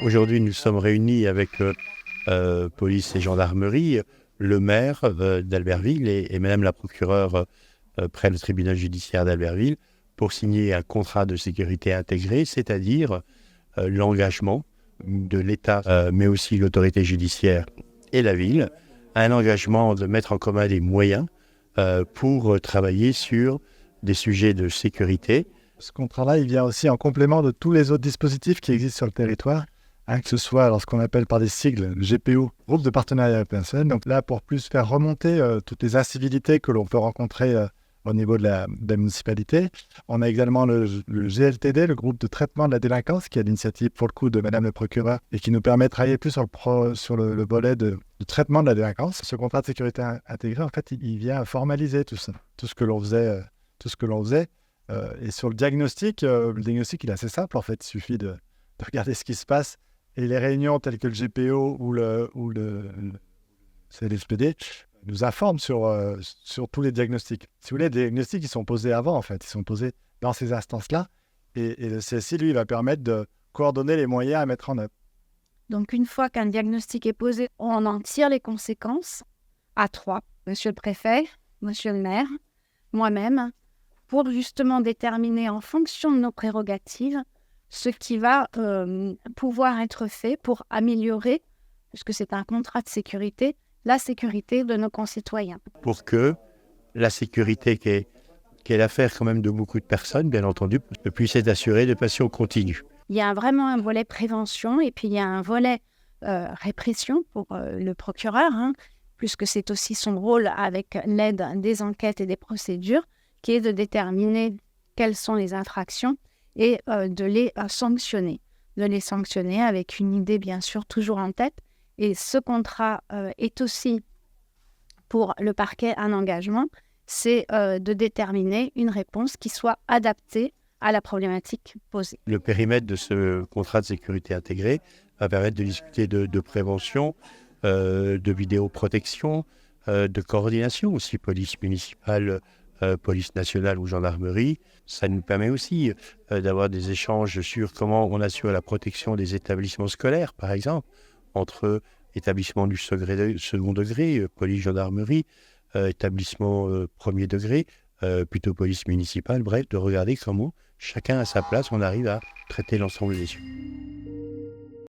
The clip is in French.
Aujourd'hui, nous sommes réunis avec police et gendarmerie, le maire d'Albertville et Madame la procureure près le tribunal judiciaire d'Albertville pour signer un contrat de sécurité intégré, c'est-à-dire l'engagement de l'État, mais aussi l'autorité judiciaire et la ville, un engagement de mettre en commun des moyens pour travailler sur des sujets de sécurité. Ce contrat-là, il vient aussi en complément de tous les autres dispositifs qui existent sur le territoire, que ce soit ce qu'on appelle par des sigles le GPO, Groupe de Partenariat Européen. Donc là, pour plus faire remonter toutes les incivilités que l'on peut rencontrer au niveau de la municipalité. On a également le GLTD, le groupe de traitement de la délinquance, qui est l'initiative pour le coup de Madame le procureur et qui nous permet de travailler plus sur le volet de traitement de la délinquance. Ce contrat de sécurité intégré, en fait, il vient formaliser tout ça, tout ce que l'on faisait. Et sur le diagnostic, il est assez simple, en fait. Il suffit de regarder ce qui se passe. Et les réunions telles que le GPO ou le CLSPD nous informent sur tous les diagnostics. Si vous voulez, les diagnostics, ils sont posés avant, en fait. Ils sont posés dans ces instances-là. Et le CSI, lui, va permettre de coordonner les moyens à mettre en œuvre. Donc, une fois qu'un diagnostic est posé, on en tire les conséquences à trois. Monsieur le préfet, monsieur le maire, moi-même, pour justement déterminer en fonction de nos prérogatives ce qui va pouvoir être fait pour améliorer, puisque c'est un contrat de sécurité, la sécurité de nos concitoyens. Pour que la sécurité, qui est l'affaire quand même de beaucoup de personnes, bien entendu, puisse être assurée de façon continue. Il y a vraiment un volet prévention et puis il y a un volet répression pour le procureur, puisque c'est aussi son rôle avec l'aide des enquêtes et des procédures, qui est de déterminer quelles sont les infractions et de les sanctionner. De les sanctionner avec une idée, bien sûr, toujours en tête. Et ce contrat est aussi, pour le parquet, un engagement, c'est de déterminer une réponse qui soit adaptée à la problématique posée. Le périmètre de ce contrat de sécurité intégré va permettre de discuter de prévention, de vidéoprotection, de coordination aussi, police municipale, police nationale ou gendarmerie. Ça nous permet aussi d'avoir des échanges sur comment on assure la protection des établissements scolaires, par exemple, entre établissements du second degré, police, gendarmerie, établissement premier degré, plutôt police municipale, bref, de regarder comment chacun à sa place, on arrive à traiter l'ensemble des sujets.